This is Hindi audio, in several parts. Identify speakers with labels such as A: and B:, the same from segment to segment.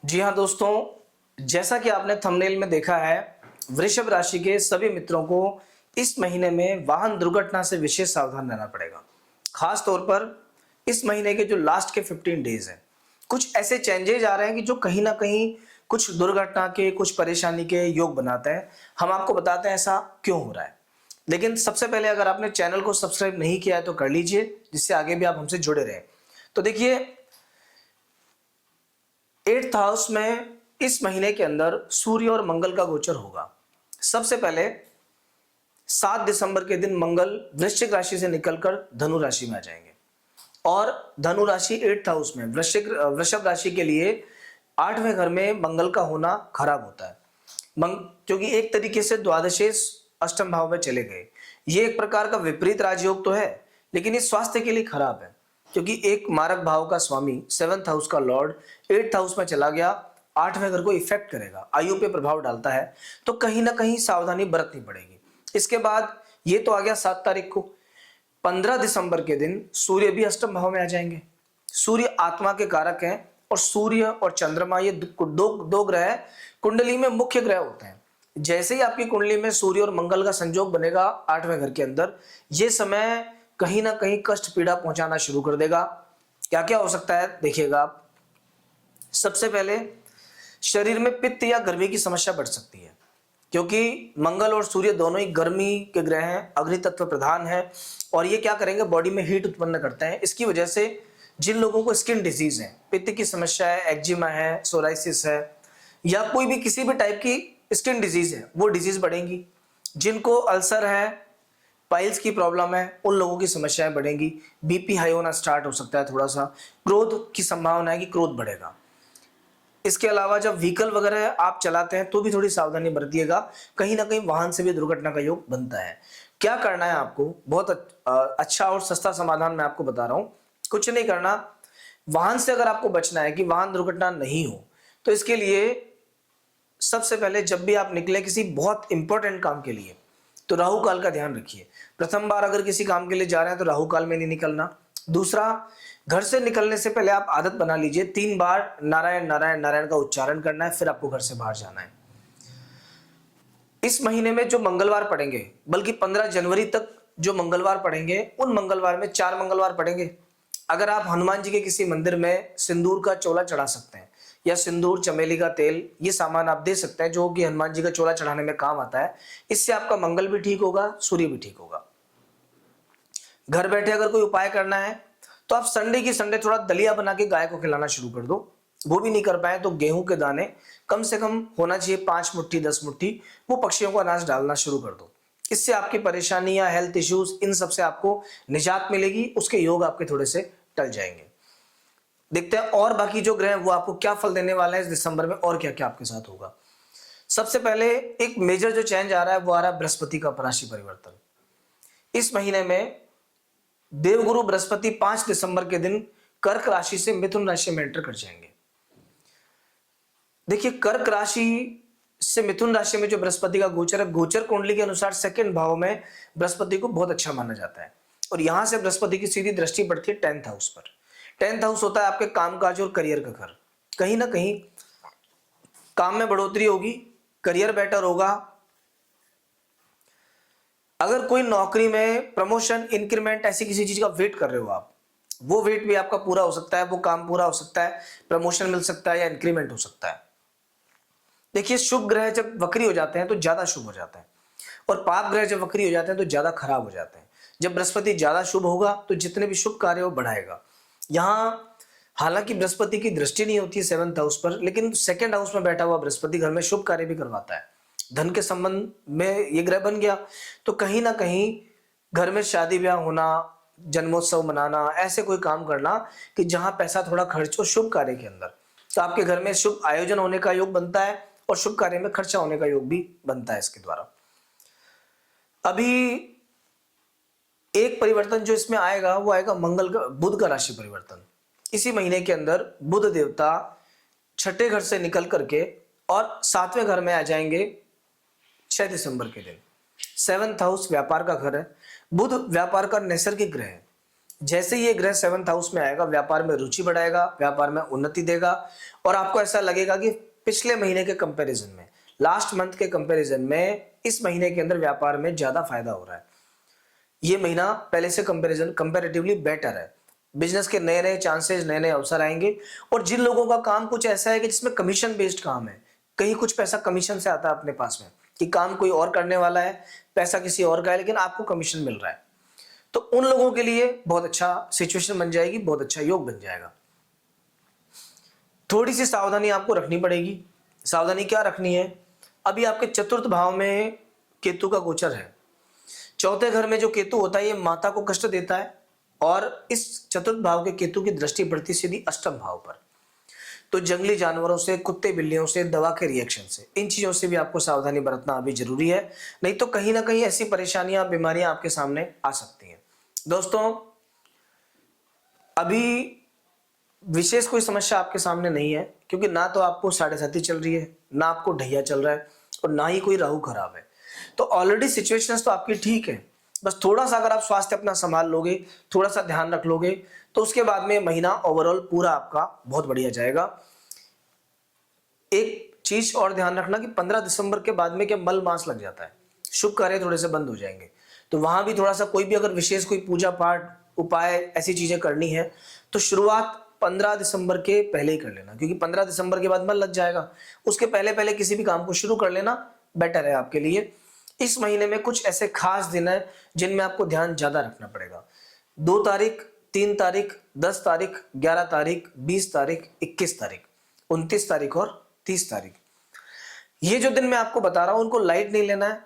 A: जी हाँ दोस्तों, जैसा कि आपने थंबनेल में देखा है, वृषभ राशि के सभी मित्रों को इस महीने में वाहन दुर्घटना से विशेष सावधान रहना पड़ेगा। खास तौर पर इस महीने के जो लास्ट के 15 डेज हैं, कुछ ऐसे चेंजेज आ रहे हैं कि जो कहीं ना कहीं कुछ दुर्घटना के, कुछ परेशानी के योग बनाते हैं। हम आपको बताते हैं ऐसा क्यों हो रहा है। लेकिन सबसे पहले अगर आपने चैनल को सब्सक्राइब नहीं किया है तो कर लीजिए, जिससे आगे भी आप हमसे जुड़े रहें। तो देखिए, 8th हाउस में इस महीने के अंदर सूर्य और मंगल का गोचर होगा। सबसे पहले 7 दिसंबर के दिन मंगल वृश्चिक राशि से निकलकर धनु राशि में आ जाएंगे और धनु राशि 8th हाउस में वृषभ राशि के लिए 8वें घर में मंगल का होना खराब होता है। क्योंकि एक तरीके से द्वादशेश अष्टम भाव में चले गए। ये एक प्रकार का विपरीत राजयोग तो है, लेकिन ये स्वास्थ्य के लिए खराब है, क्योंकि एक मारक भाव का स्वामी 7th हाउस का लॉर्ड 8th हाउस में चला गया, 8वें घर को इफेक्ट करेगा, आयु पे प्रभाव डालता है। तो कहीं ना कहीं सावधानी बरतनी पड़ेगी। इसके बाद ये तो आ गया 7 तारीख को। 15 दिसंबर के दिन सूर्य भी अष्टम भाव में आ जाएंगे। सूर्य आत्मा के कारक हैं और सूर्य और चंद्रमा ये दो ग्रह कुंडली में मुख्य ग्रह होते हैं। जैसे ही आपकी कुंडली में सूर्य और मंगल का संयोग बनेगा 8वें घर के अंदर, ये समय कहीं ना कहीं कष्ट पीड़ा पहुंचाना शुरू कर देगा। क्या क्या हो सकता है देखिएगा आप। सबसे पहले शरीर में पित्त या गर्मी की समस्या बढ़ सकती है, क्योंकि मंगल और सूर्य दोनों ही गर्मी के ग्रह हैं, अग्नि तत्व प्रधान है, और ये क्या करेंगे, बॉडी में हीट उत्पन्न करते हैं। इसकी वजह से जिन लोगों को स्किन डिजीज है, पित्त की समस्या है, एक्जिमा है, सोराइसिस है, या कोई भी किसी भी टाइप की स्किन डिजीज है, वो डिजीज बढ़ेंगी। जिनको अल्सर है, पाइल्स की प्रॉब्लम है, उन लोगों की समस्याएं बढ़ेंगी। बीपी हाई होना स्टार्ट हो सकता है थोड़ा सा। क्रोध की संभावना है कि क्रोध बढ़ेगा। इसके अलावा जब व्हीकल वगैरह आप चलाते हैं तो भी थोड़ी सावधानी बरतिएगा, कहीं ना कहीं वाहन से भी दुर्घटना का योग बनता है। क्या करना है आपको, बहुत अच्छा और सस्ता समाधान मैं आपको बता रहा हूं। कुछ नहीं करना। वाहन से अगर आपको बचना है कि वाहन दुर्घटना नहीं हो, तो इसके लिए सबसे पहले जब भी आप निकले किसी बहुत इंपॉर्टेंट काम के लिए, तो राहु काल का ध्यान रखिए। प्रथम बार अगर किसी काम के लिए जा रहे हैं तो राहु काल में नहीं निकलना। दूसरा, घर से निकलने से पहले आप आदत बना लीजिए 3 बार नारायण नारायण नारायण का उच्चारण करना है, फिर आपको घर से बाहर जाना है। इस महीने में जो मंगलवार पड़ेंगे, बल्कि 15 जनवरी तक जो मंगलवार पड़ेंगे, उन मंगलवार में 4 मंगलवार पड़ेंगे। अगर आप हनुमान जी के किसी मंदिर में सिंदूर का चोला चढ़ा सकते हैं, या सिंदूर, चमेली का तेल, ये सामान आप दे सकते हैं जो कि हनुमान जी का चोला चढ़ाने में काम आता है। इससे आपका मंगल भी ठीक होगा, सूर्य भी ठीक होगा। घर बैठे अगर कोई उपाय करना है तो आप संडे की संडे थोड़ा दलिया बना के गाय को खिलाना शुरू कर दो। वो भी नहीं कर पाए तो गेहूं के दाने कम से कम होना चाहिए 5 मुट्ठी 10 मुट्ठी, वो पक्षियों को अनाज डालना शुरू कर दो। इससे आपकी परेशानी या हेल्थ इश्यूज, इन सब से आपको निजात मिलेगी। उसके योग आपके थोड़े से टल जाएंगे। देखते हैं और बाकी जो ग्रह हैं वो आपको क्या फल देने वाले हैं इस दिसंबर में, और क्या क्या आपके साथ होगा। सबसे पहले एक मेजर जो चेंज आ रहा है वो आ रहा है बृहस्पति का राशि परिवर्तन। इस महीने में देवगुरु बृहस्पति 5 दिसंबर के दिन कर्क राशि से मिथुन राशि में एंटर कर जाएंगे। देखिए, कर्क राशि से मिथुन राशि में जो बृहस्पति का गोचर है, गोचर कुंडली के अनुसार 2nd भाव में बृहस्पति को बहुत अच्छा माना जाता है, और यहां से बृहस्पति की सीधी दृष्टि पड़ती है 10th हाउस पर। 10th हाउस होता है आपके कामकाज और करियर का घर। कहीं ना कहीं काम में बढ़ोतरी होगी, करियर बेटर होगा। अगर कोई नौकरी में प्रमोशन, इंक्रीमेंट, ऐसी किसी चीज का वेट कर रहे हो आप, वो वेट भी आपका पूरा हो सकता है, वो काम पूरा हो सकता है, प्रमोशन मिल सकता है या इंक्रीमेंट हो सकता है। देखिए, शुभ ग्रह जब वक्री हो जाते हैं तो ज्यादा शुभ हो जाते हैं, और पाप ग्रह जब वक्री हो जाते हैं तो ज्यादा खराब हो जाते हैं। जब बृहस्पति ज्यादा शुभ होगा तो जितने भी शुभ कार्य हो बढ़ाएगा। यहां हालांकि बृहस्पति की दृष्टि नहीं होती है 7th हाउस पर, लेकिन 2nd हाउस में बैठा हुआ बृहस्पति घर में शुभ कार्य भी करवाता है। धन के संबंध में ये ग्रह बन गया तो कहीं ना कहीं घर में शादी ब्याह होना, जन्मोत्सव मनाना, ऐसे कोई काम करना कि जहां पैसा थोड़ा खर्च हो शुभ कार्य के अंदर, तो आपके घर में शुभ आयोजन होने का योग बनता है और शुभ कार्य में खर्चा होने का योग भी बनता है इसके द्वारा। अभी एक परिवर्तन जो इसमें आएगा वो आएगा बुध का राशि परिवर्तन। इसी महीने के अंदर बुध देवता 6ठे घर से निकल करके और 7वें घर में आ जाएंगे 6 दिसंबर के दिन। 7th हाउस व्यापार का घर है। बुध व्यापार का नैसर्गिक ग्रह है। जैसे ही ये ग्रह 7th हाउस में आएगा, व्यापार में रुचि बढ़ाएगा, व्यापार में उन्नति देगा और आपको ऐसा लगेगा कि पिछले महीने के कंपैरिजन में, लास्ट मंथ के कंपैरिजन में इस महीने के अंदर व्यापार में ज्यादा फायदा हो रहा है। ये महीना पहले से कंपैरेटिवली बेटर है। बिजनेस के नए नए चांसेस, नए नए अवसर आएंगे। और जिन लोगों का काम कुछ ऐसा है कि जिसमें कमीशन बेस्ड काम है, कहीं कुछ पैसा कमीशन से आता है अपने पास में, कि काम कोई और करने वाला है, पैसा किसी और का है, लेकिन आपको कमीशन मिल रहा है, तो उन लोगों के लिए बहुत अच्छा सिचुएशन बन जाएगी, बहुत अच्छा योग बन जाएगा। थोड़ी सी सावधानी आपको रखनी पड़ेगी। सावधानी क्या रखनी है? अभी आपके चतुर्थ भाव में केतु का गोचर है। चौथे घर में जो केतु होता है ये माता को कष्ट देता है और इस चतुर्थ भाव के केतु की दृष्टि पड़ती सीधी अष्टम भाव पर। तो जंगली जानवरों से, कुत्ते बिल्लियों से, दवा के रिएक्शन से, इन चीजों से भी आपको सावधानी बरतना अभी जरूरी है, नहीं तो कहीं ना कहीं ऐसी परेशानियां, बीमारियां आपके सामने आ सकती हैं। दोस्तों, अभी विशेष कोई समस्या आपके सामने नहीं है, क्योंकि ना तो आपको 7.5 चल रही है, ना आपको ढैया चल रहा है और ना ही कोई राहु खराब है। तो ऑलरेडी सिचुएशंस तो आपकी ठीक है। बस थोड़ा सा अगर आप स्वास्थ्य अपना संभाल लोगे, थोड़ा सा ध्यान रख लोगे, तो उसके बाद में महीना ओवरऑल पूरा आपका बहुत बढ़िया जाएगा। एक चीज और ध्यान रखना कि 15 दिसंबर के बाद में क्या मल मास लग जाता है, शुभ कार्य थोड़े से बंद हो जाएंगे। तो वहां भी थोड़ा सा कोई भी अगर विशेष कोई पूजा पाठ, उपाय, ऐसी चीजें करनी है तो शुरुआत 15 दिसंबर के पहले ही कर लेना, क्योंकि 15 दिसंबर के बाद मल लग जाएगा। उसके पहले पहले किसी भी काम को शुरू कर लेना बेटर है आपके लिए। इस महीने में कुछ ऐसे खास दिन है जिनमें आपको ध्यान ज्यादा रखना पड़ेगा। 2 तारीख, 3 तारीख, 10 तारीख, 11 तारीख, 20 तारीख, 21 तारीख, 29 तारीख और 30 तारीख। ये जो दिन मैं आपको बता रहा हूं उनको लाइट नहीं लेना है।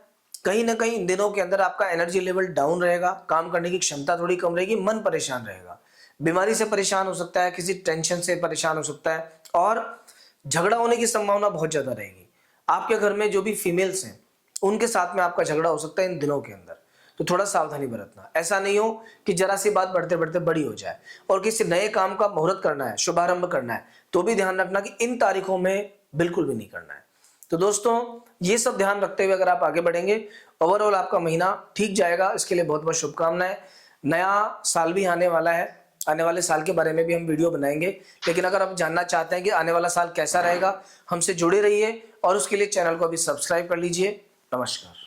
A: कहीं ना कहीं इन दिनों के अंदर आपका एनर्जी लेवल डाउन रहेगा, काम करने की क्षमता थोड़ी कम रहेगी, मन परेशान रहेगा, बीमारी से परेशान हो सकता है, किसी टेंशन से परेशान हो सकता है और झगड़ा होने की संभावना बहुत ज्यादा रहेगी। आपके घर में जो भी फीमेल्स हैं उनके साथ में आपका झगड़ा हो सकता है इन दिनों के अंदर, तो थोड़ा सावधानी बरतना। ऐसा नहीं हो कि जरा सी बात बढ़ते बढ़ते बड़ी हो जाए। और किसी नए काम का मुहूर्त करना है, शुभारंभ करना है, तो भी ध्यान रखना कि इन तारीखों में बिल्कुल भी नहीं करना है। तो दोस्तों, ये सब ध्यान रखते हुए अगर आप आगे बढ़ेंगे, ओवरऑल आपका महीना ठीक जाएगा। इसके लिए बहुत बहुत शुभकामनाएं। नया साल भी आने वाला है, आने वाले साल के बारे में भी हम वीडियो बनाएंगे। लेकिन अगर आप जानना चाहते हैं कि आने वाला साल कैसा रहेगा, हमसे जुड़े रहिए और उसके लिए चैनल को अभी सब्सक्राइब कर लीजिए। नमस्कार।